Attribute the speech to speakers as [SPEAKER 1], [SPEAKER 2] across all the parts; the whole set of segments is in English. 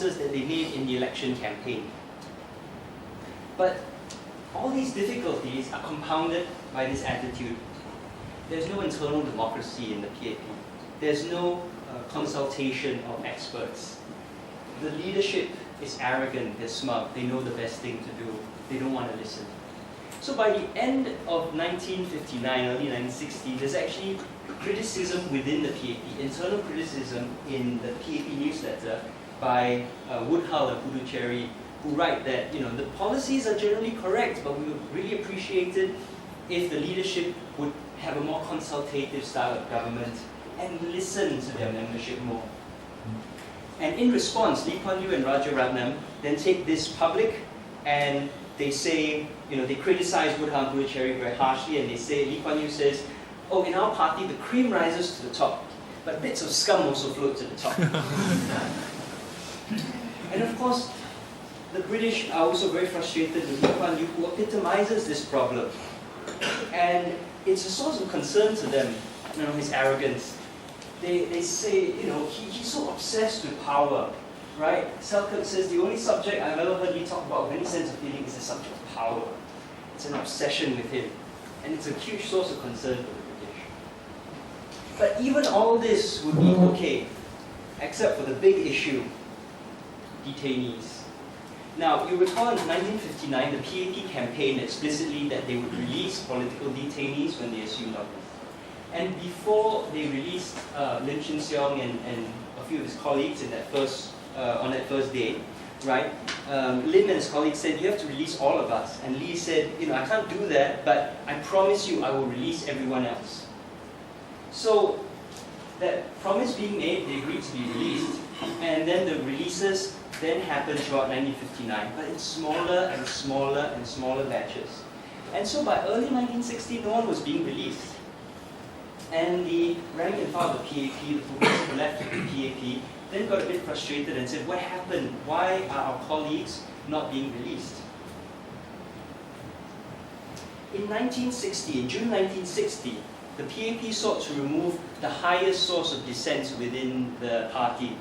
[SPEAKER 1] promises that they made in the election campaign. But all these difficulties are compounded by this attitude. There's no internal democracy in the PAP. There's no consultation of experts. The leadership is arrogant, they're smug, they know the best thing to do, they don't want to listen. So by the end of 1959, early 1960, there's actually criticism within the PAP, internal criticism in the PAP newsletter by Woodhull and Puducherry, who write that the policies are generally correct, but we would really appreciate it if the leadership would have a more consultative style of government and listen to their membership more. And in response, Lee Kuan Yew and Rajaratnam then take this public and they say, they criticize Woodhull and Puducherry very harshly, and they say, Lee Kuan Yew says, oh, in our party, the cream rises to the top, but bits of scum also float to the top. And of course, the British are also very frustrated with Lee Kuan Yew, who epitomizes this problem. And it's a source of concern to them, his arrogance. They say, he's so obsessed with power, right? Selkirk says the only subject I've ever heard Lee talk about with any sense of feeling is the subject of power. It's an obsession with him. And it's a huge source of concern for the British. But even all this would be okay, except for the big issue, detainees. Now, you recall in 1959, the PAP campaigned explicitly that they would release political detainees when they assumed office. And before they released Lim Chin Siong and a few of his colleagues on that first day, right? Lim and his colleagues said, you have to release all of us. And Lee said, I can't do that, but I promise you I will release everyone else. So that promise being made, they agreed to be released. And then the releases then happened throughout 1959, but in smaller and smaller and smaller batches. And so by early 1960, no one was being released. And the rank and file of the PAP, the progressive left of the PAP, then got a bit frustrated and said, what happened? Why are our colleagues not being released? In June 1960, the PAP sought to remove the highest source of dissent within the party,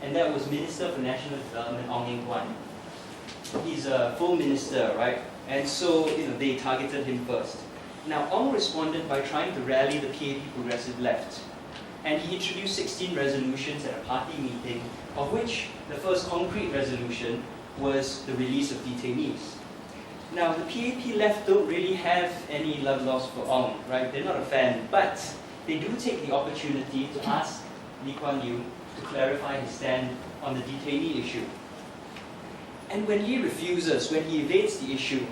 [SPEAKER 1] and that was Minister for National Development, Ong Eng Guan. He's a full minister, right? And so, they targeted him first. Now, Ong responded by trying to rally the PAP progressive left. And he introduced 16 resolutions at a party meeting, of which the first concrete resolution was the release of detainees. Now, the PAP left don't really have any love lost for Ong, right? They're not a fan, but they do take the opportunity to ask Lee Kuan Yew to clarify his stand on the detainee issue. And when he refuses, when he evades the issue,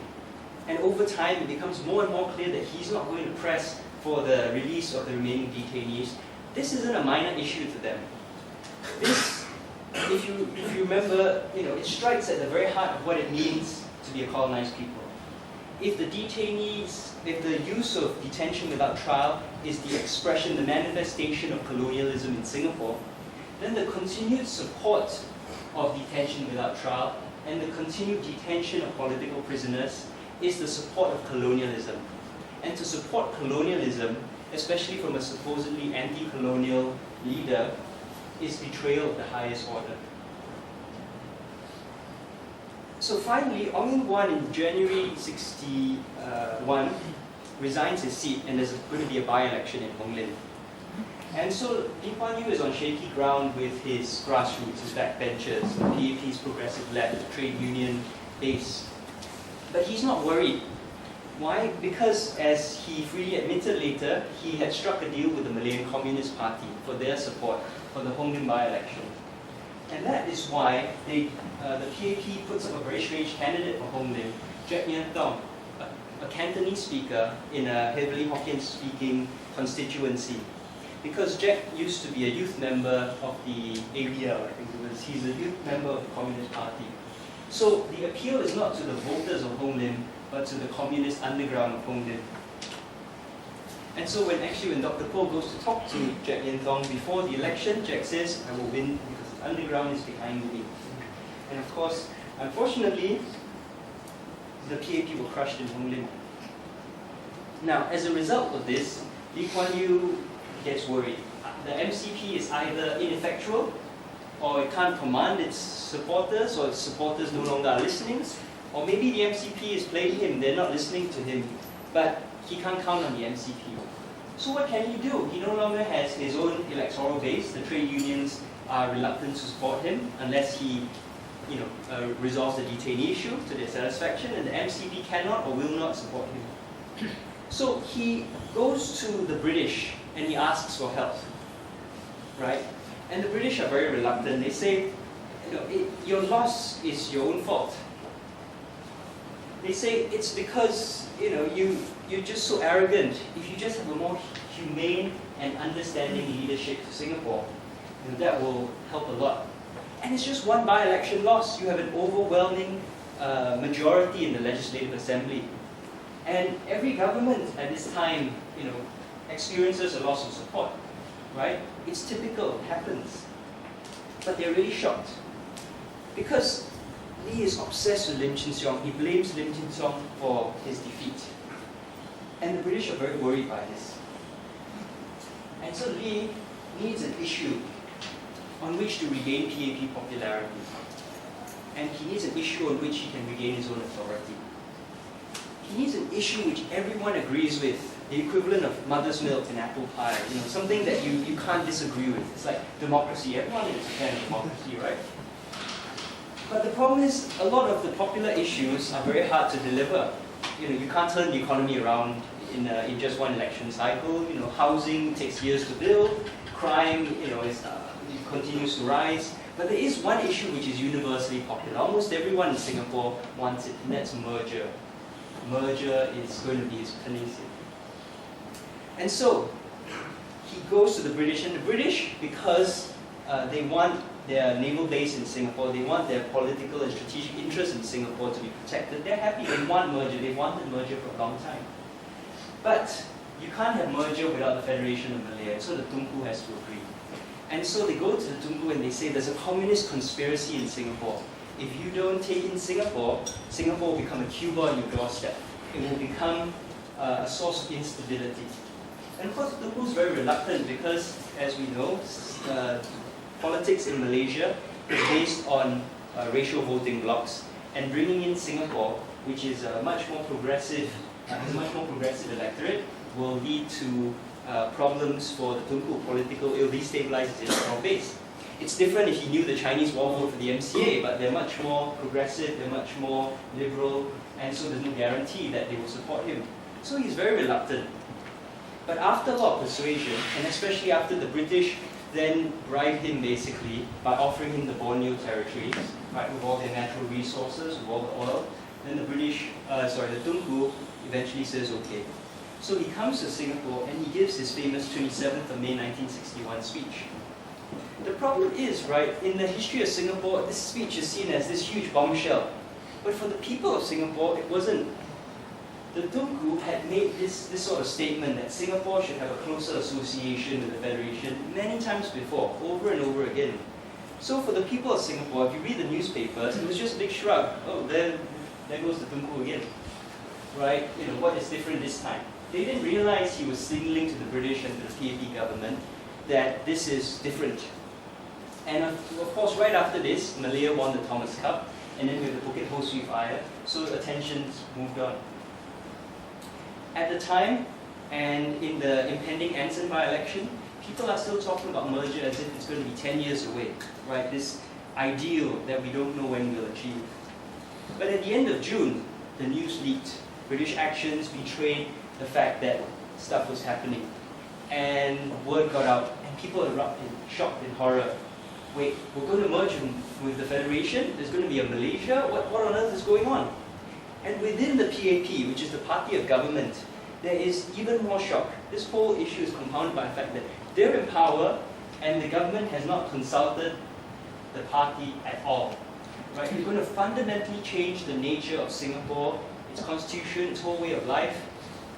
[SPEAKER 1] and over time it becomes more and more clear that he's not going to press for the release of the remaining detainees, this isn't a minor issue to them. This, if you remember, it strikes at the very heart of what it means to be a colonized people. If the detainees, if the use of detention without trial is the expression, the manifestation of colonialism in Singapore, then the continued support of detention without trial and the continued detention of political prisoners is the support of colonialism. And to support colonialism, especially from a supposedly anti-colonial leader, is betrayal of the highest order. So finally, Ong Eng Guan in January 1961 resigns his seat, and there's going to be a by-election in Hong Lim. And so Lee Kuan Yew is on shaky ground with his grassroots, his backbenchers, the PAP's progressive left, the trade union base. But he's not worried. Why? Because, as he freely admitted later, he had struck a deal with the Malayan Communist Party for their support for the Hong Lim by-election. And that is why the PAP puts up a very strange candidate for Hong Lim, Jack Nhan Thum, a Cantonese speaker in a heavily Hokkien-speaking constituency. Because Jack used to be a youth member of the ABL, I think it was. He's a youth member of the Communist Party. So the appeal is not to the voters of Hong Lim, but to the communist underground of Hong Lim. And so when Dr. Poh goes to talk to Jack Nhan Thum before the election, Jack says, I will win because the underground is behind me. And of course, unfortunately, the PAP were crushed in Hong Lim. Now, as a result of this, Lee Kuan Yew gets worried. The MCP is either ineffectual or it can't command its supporters, or its supporters no longer are listening, or maybe the MCP is playing him, they're not listening to him, but he can't count on the MCP. So what can he do? He no longer has his own electoral base. The trade unions are reluctant to support him unless he resolves the detainee issue to their satisfaction, and the MCP cannot or will not support him. So he goes to the British and he asks for help, right? And the British are very reluctant. They say, your loss is your own fault. They say it's because you're just so arrogant. If you just have a more humane and understanding leadership to Singapore, that will help a lot. And it's just one by-election loss. You have an overwhelming majority in the Legislative Assembly. And every government at this time, experiences a loss of support, right? It's typical, it happens. But they're really shocked. Because Lee is obsessed with Lim Chin Siong. He blames Lim Chin Siong for his defeat. And the British are very worried by this. And so Lee needs an issue on which to regain PAP popularity. And he needs an issue on which he can regain his own authority. He needs an issue which everyone agrees with, the equivalent of mother's milk and apple pie, something that you can't disagree with. It's like democracy. Everyone is a fan of democracy, right? But the problem is, a lot of the popular issues are very hard to deliver. You can't turn the economy around in just one election cycle. Housing takes years to build. Crime, continues to rise. But there is one issue which is universally popular. Almost everyone in Singapore wants it, and that's merger. Merger is going to be his panacea. And so, he goes to the British, and the British, because they want their naval base in Singapore, they want their political and strategic interests in Singapore to be protected, they're happy, they want merger, they wanted merger for a long time. But you can't have merger without the Federation of Malaya, so the Tunku has to agree. And so they go to the Tunku and they say there's a communist conspiracy in Singapore. If you don't take in Singapore, Singapore will become a Cuba on your doorstep. It will become a source of instability. And of course, the Tunku is very reluctant because, as we know, politics in Malaysia is based on racial voting blocks, and bringing in Singapore, which is a much more progressive electorate, will lead to problems for the Tunku political. It will destabilize its electoral base. It's different if you knew the Chinese will vote for the MCA, but they're much more progressive, they're much more liberal, and so there's no guarantee that they will support him. So he's very reluctant. But after a lot of persuasion, and especially after the British then bribed him basically by offering him the Borneo territories, right, with all their natural resources, with all the oil, then the Tunku eventually says okay. So he comes to Singapore and he gives his famous 27th of May 1961 speech. The problem is, right, in the history of Singapore, this speech is seen as this huge bombshell. But for the people of Singapore, it wasn't. The Tunku had made this sort of statement that Singapore should have a closer association with the Federation many times before, over and over again. So for the people of Singapore, if you read the newspapers, it was just a big shrug. Oh, there goes the Tunku again. Right? What is different this time? They didn't realize he was signaling to the British and to the PAP government that this is different. And of course, right after this, Malaya won the Thomas Cup, and then we have the Bukit Ho Swee fire, so the tensions moved on. At the time, and in the impending Anson by-election, people are still talking about merger as if it's going to be 10 years away, right? This ideal that we don't know when we'll achieve. But at the end of June, the news leaked. British actions betrayed the fact that stuff was happening. And word got out, and people erupted, shocked in horror. Wait, we're going to merge with the Federation? There's going to be a Malaysia? What on earth is going on? And within the PAP, which is the party of government, there is even more shock. This whole issue is compounded by the fact that they're in power and the government has not consulted the party at all. Right? You're going to fundamentally change the nature of Singapore, its constitution, its whole way of life,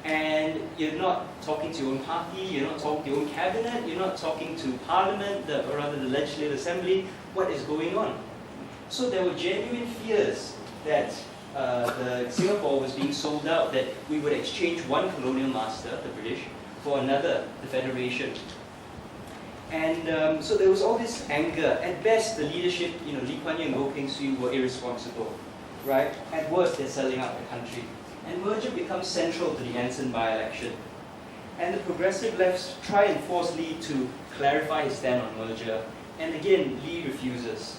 [SPEAKER 1] and you're not talking to your own party, you're not talking to your own cabinet, you're not talking to Parliament, or rather the Legislative Assembly. What is going on? So there were genuine fears that Singapore was being sold out, that we would exchange one colonial master, the British, for another, the Federation. And so there was all this anger. At best, the leadership, Lee Kuan Yew and Goh Keng Swee were irresponsible, right? At worst, they're selling out the country. And merger becomes central to the Anson by-election. And the progressive lefts try and force Lee to clarify his stand on merger. And again, Lee refuses.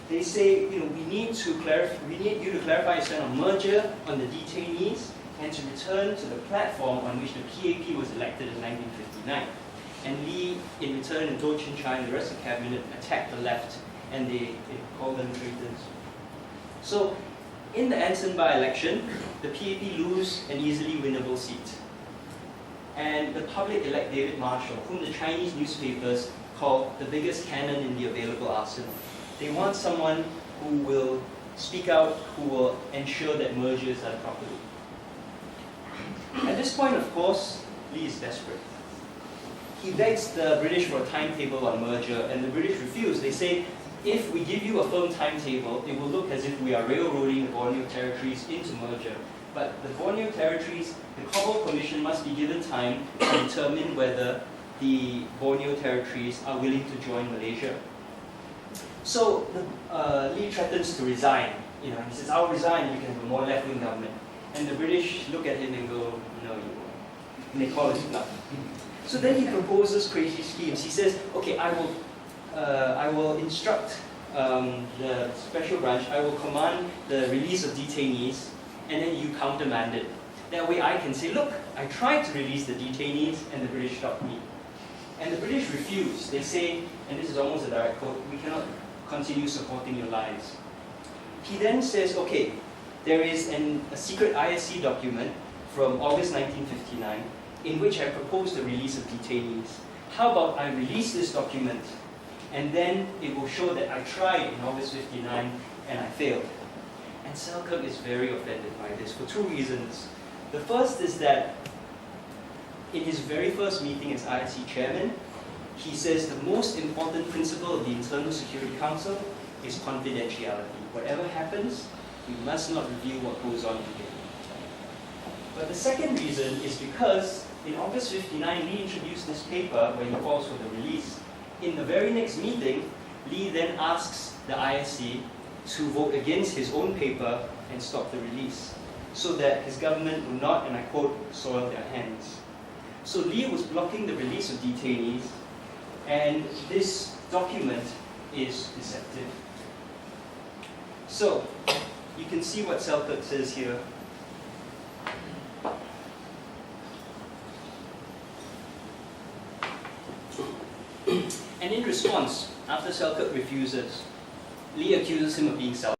[SPEAKER 1] They say, we need you to clarify your stand on merger, on the detainees, and to return to the platform on which the PAP was elected in 1959. And Lee, in return, and Toh Chin Chai and the rest of the cabinet attacked the left, and they called them traitors. So, in the Anson by-election, the PAP lose an easily winnable seat. And the public elect David Marshall, whom the Chinese newspapers call the biggest cannon in the available arsenal. They want someone who will speak out, who will ensure that mergers are done properly. At this point, of course, Lee is desperate. He begs the British for a timetable on merger, and the British refuse. They say, if we give you a firm timetable, it will look as if we are railroading the Borneo territories into merger. But the Borneo territories, the Cobble Commission must be given time to determine whether the Borneo territories are willing to join Malaysia. So Lee threatens to resign. He says, I'll resign, you can have a more left-wing government. And the British look at him and go, no, you won't. And they call his bluff. So then he proposes crazy schemes. He says, okay, I will instruct the special branch, I will command the release of detainees, and then you countermand it. That way I can say, look, I tried to release the detainees and the British stopped me. And the British refuse. They say, and this is almost a direct quote, we cannot continue supporting your lies. He then says, okay, there is a secret ISC document from August 1959 in which I propose the release of detainees. How about I release this document and then it will show that I tried in August 59 and I failed. And Selkirk is very offended by this for two reasons. The first is that in his very first meeting as ISC chairman, he says the most important principle of the Internal Security Council is confidentiality. Whatever happens, we must not reveal what goes on today. But the second reason is because in August 59, Lee introduced this paper where he calls for the release. In the very next meeting, Lee then asks the ISC to vote against his own paper and stop the release, so that his government would not, and I quote, soil their hands. So Lee was blocking the release of detainees, and this document is deceptive. So, you can see what Selkirk says here. And in response, after Selkirk refuses, Lee accuses him of being selfish.